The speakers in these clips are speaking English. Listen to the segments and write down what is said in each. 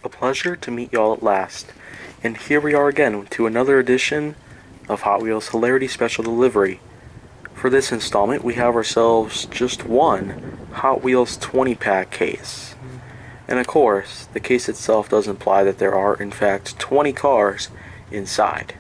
A pleasure to meet y'all at last, and here we are again to another edition of Hot Wheels Hilarity Special Delivery. For this installment, we have ourselves just one Hot Wheels 20-pack case. And of course, the case itself does imply that there are, in fact, 20 cars inside.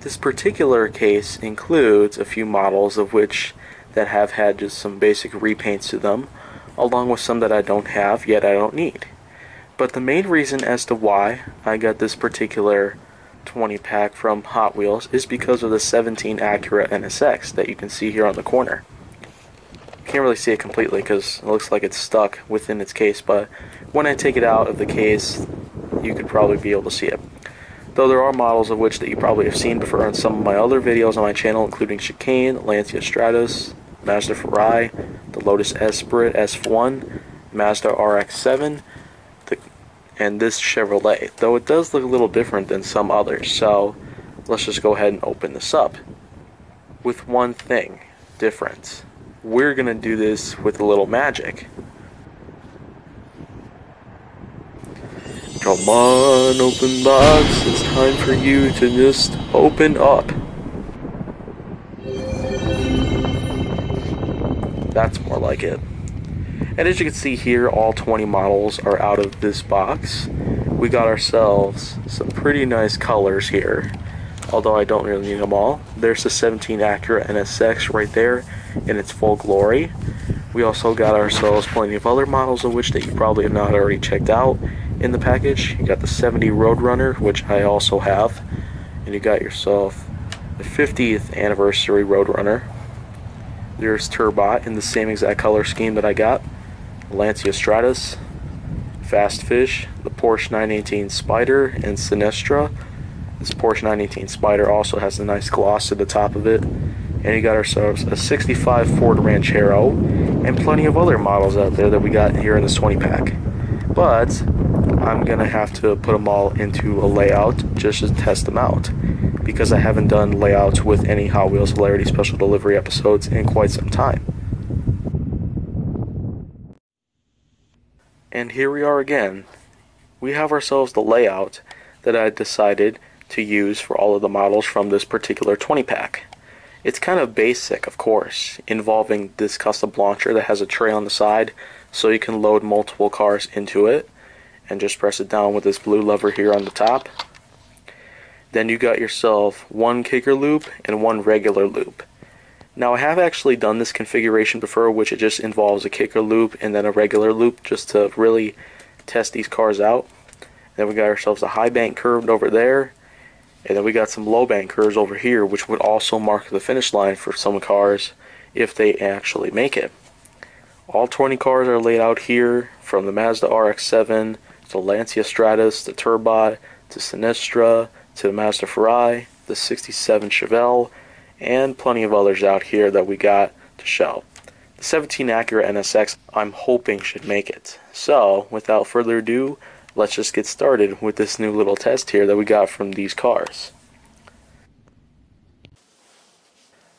This particular case includes a few models of which that have had just some basic repaints to them, along with some that I don't have, yet I don't need. But the main reason as to why I got this particular 20 pack from Hot Wheels is because of the 17 Acura NSX that you can see here on the corner. Can't really see it completely because it looks like it's stuck within its case, but when I take it out of the case, you could probably be able to see it. Though there are models of which that you probably have seen before in some of my other videos on my channel, including Chicane, Lancia Stratus, Mazda Ferrari, the Lotus Esprit S1, Mazda RX-7, and this Chevrolet, though it does look a little different than some others, so let's just go ahead and open this up. With one thing different. We're going to do this with a little magic. Come on, open box, it's time for you to just open up. That's more like it. And as you can see here, all 20 models are out of this box. We got ourselves some pretty nice colors here, although I don't really need them all. There's the 17 Acura NSX right there in its full glory. We also got ourselves plenty of other models of which that you probably have not already checked out in the package. You got the 70 Roadrunner, which I also have, and you got yourself the 50th anniversary Roadrunner. There's Turbot in the same exact color scheme that I got. Lancia Stratus, Fast Fish, the Porsche 918 Spider, and Sinestra. This Porsche 918 Spider also has a nice gloss to the top of it. And you got ourselves a 65 Ford Ranchero, and plenty of other models out there that we got here in this 20 pack. But I'm gonna have to put them all into a layout just to test them out, because I haven't done layouts with any Hot Wheels Hilarity Special Delivery episodes in quite some time. And here we are again. We have ourselves the layout that I decided to use for all of the models from this particular 20 pack. It's kind of basic, of course, involving this custom launcher that has a tray on the side so you can load multiple cars into it, and just press it down with this blue lever here on the top. Then you got yourself one kicker loop and one regular loop. Now I have actually done this configuration before, which it just involves a kicker loop and then a regular loop just to really test these cars out. Then we got ourselves a high bank curve over there, and then we got some low bank curves over here, which would also mark the finish line for some cars if they actually make it. All 20 cars are laid out here, from the Mazda RX-7 to Lancia Stratus, the Turbot, to Sinestra, to the Mazda Ferrari, the 67 Chevelle, and plenty of others out here that we got to show. The 17 Acura NSX I'm hoping should make it. So, without further ado, let's just get started with this new little test here that we got from these cars.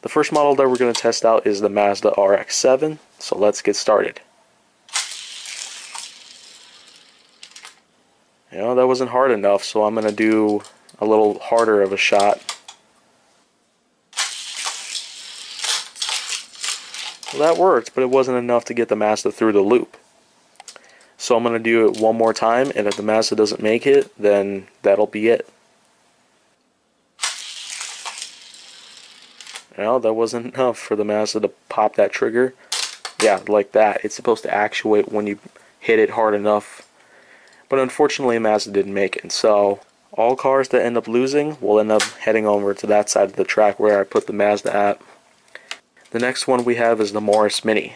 The first model that we're going to test out is the Mazda RX-7, so let's get started. You know, that wasn't hard enough, so I'm going to do a little harder of a shot. Well, that worked, but it wasn't enough to get the Mazda through the loop. So I'm going to do it one more time, and if the Mazda doesn't make it, then that'll be it. Well, that wasn't enough for the Mazda to pop that trigger. Yeah, like that. It's supposed to actuate when you hit it hard enough. But unfortunately, Mazda didn't make it. So all cars that end up losing will end up heading over to that side of the track where I put the Mazda at. The next one we have is the Morris Mini.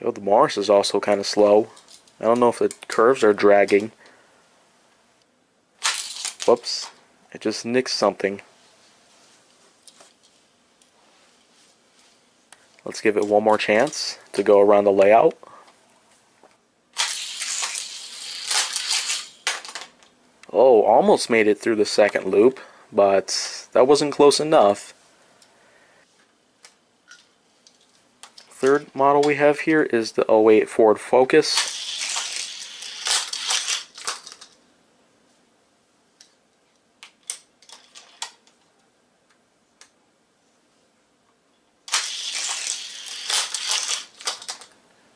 Oh, the Morris is also kind of slow. I don't know if the curves are dragging. Whoops, it just nicked something. Let's give it one more chance to go around the layout. Oh, almost made it through the second loop, but that wasn't close enough. Third model we have here is the '08 Ford Focus.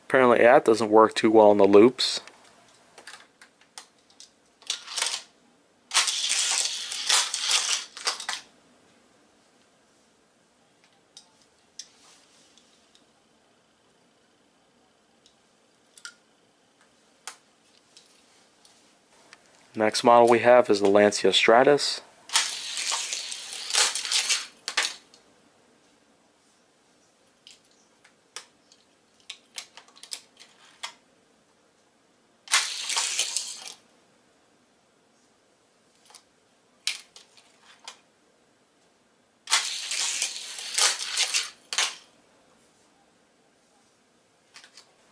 Apparently that doesn't work too well in the loops. Next model we have is the Lancia Stratus.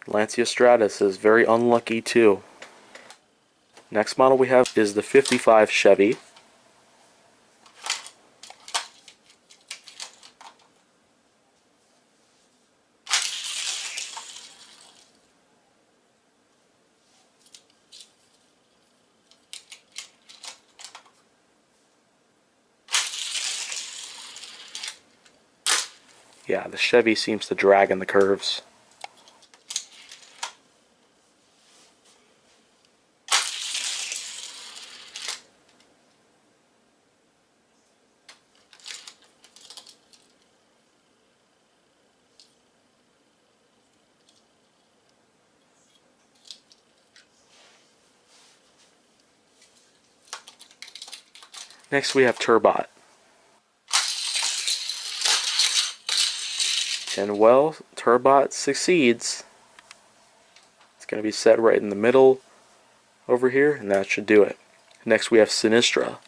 Lancia Stratus is very unlucky too. Next model we have is the '55 Chevy. Yeah, the Chevy seems to drag in the curves. Next we have Turbot. And well, Turbot succeeds. It's going to be set right in the middle over here, and that should do it. Next we have Sinistra.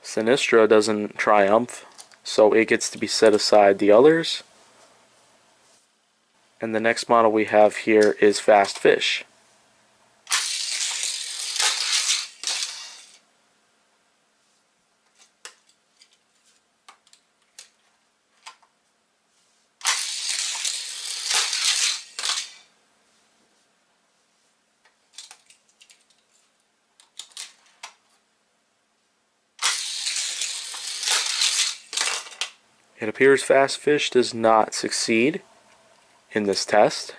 Sinistra doesn't triumph, so it gets to be set aside the others. And the next model we have here is Fast Fish. It appears Fast Fish does not succeed in this test.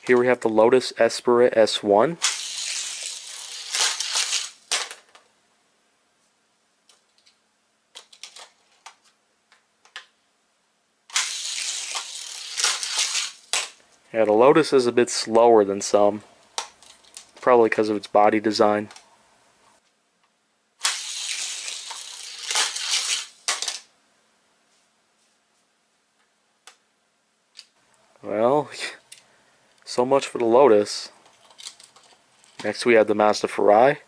Here we have the Lotus Esprit S1. Yeah, the Lotus is a bit slower than some, probably because of its body design. Well, so much for the Lotus. Next we have the Mazda Ferrari.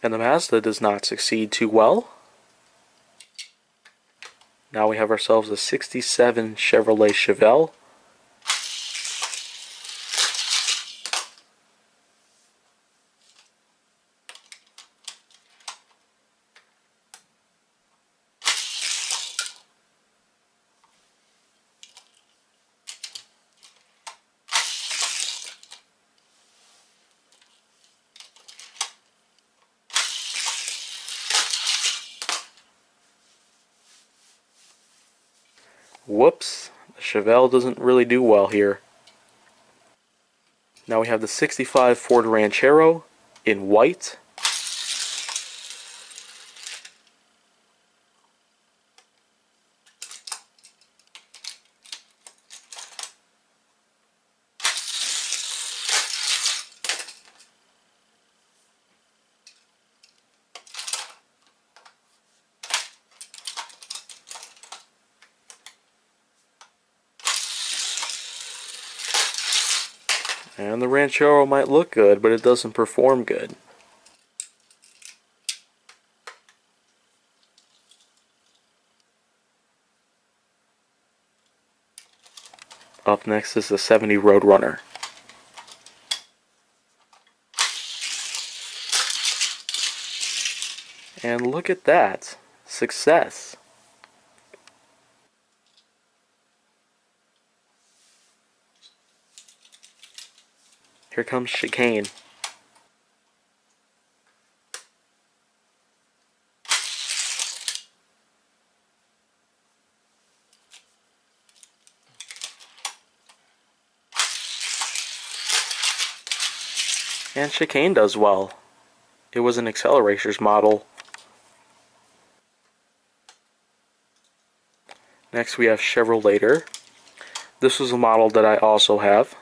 And the Mazda does not succeed too well. Now we have ourselves a '67 Chevrolet Chevelle. Whoops, the Chevelle doesn't really do well here. Now we have the '65 Ford Ranchero in white. And the Ranchero might look good, but it doesn't perform good. Up next is the 70 Roadrunner. And look at that. Success. Here comes Chicane. And Chicane does well. It was an Accelerators model. Next we have Chevrolet. This was a model that I also have.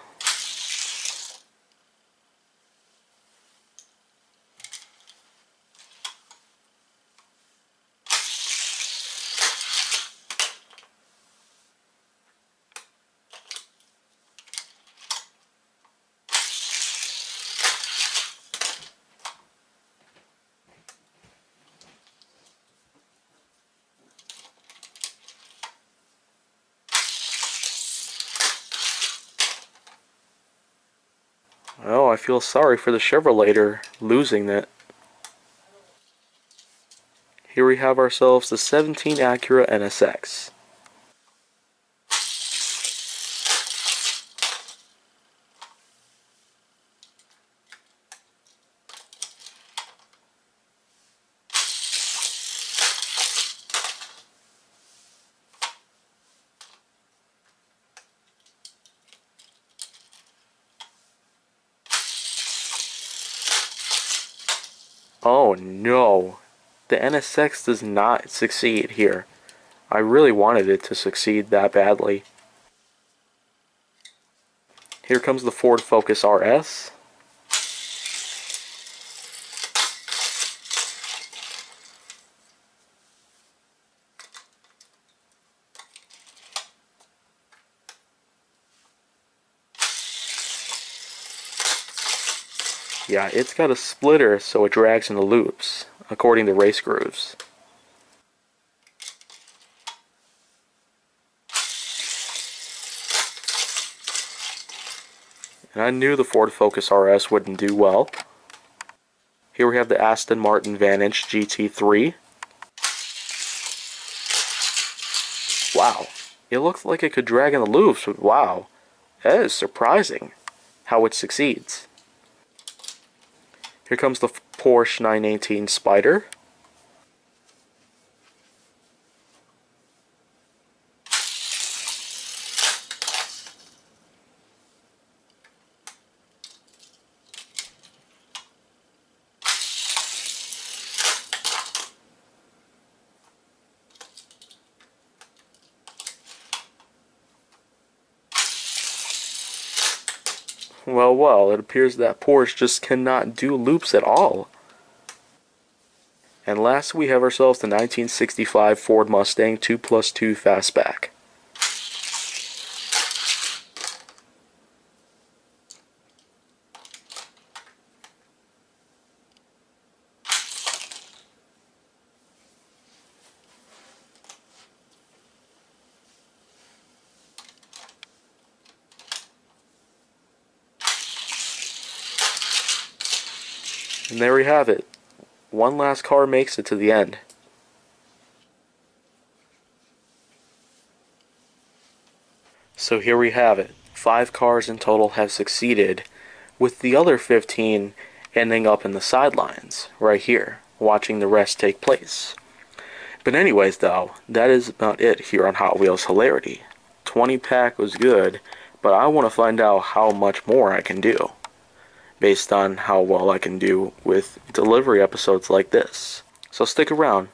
Oh, I feel sorry for the Chevrolet losing that. Here we have ourselves the 17 Acura NSX. Oh no, the NSX does not succeed here. I really wanted it to succeed that badly. Here comes the Ford Focus RS. Yeah, it's got a splitter so it drags in the loops, according to race grooves. And I knew the Ford Focus RS wouldn't do well. Here we have the Aston Martin Vantage GT3. Wow, it looks like it could drag in the loops, but wow, that is surprising how it succeeds. Here comes the Porsche 918 Spyder. Well, it appears that Porsche just cannot do loops at all. And last we have ourselves the 1965 Ford Mustang 2+2 Fastback. And there we have it. One last car makes it to the end. So here we have it. 5 cars in total have succeeded, with the other 15 ending up in the sidelines, right here, watching the rest take place. But anyways though, that is about it here on Hot Wheels Hilarity. 20 pack was good, but I want to find out how much more I can do, based on how well I can do with delivery episodes like this. So stick around.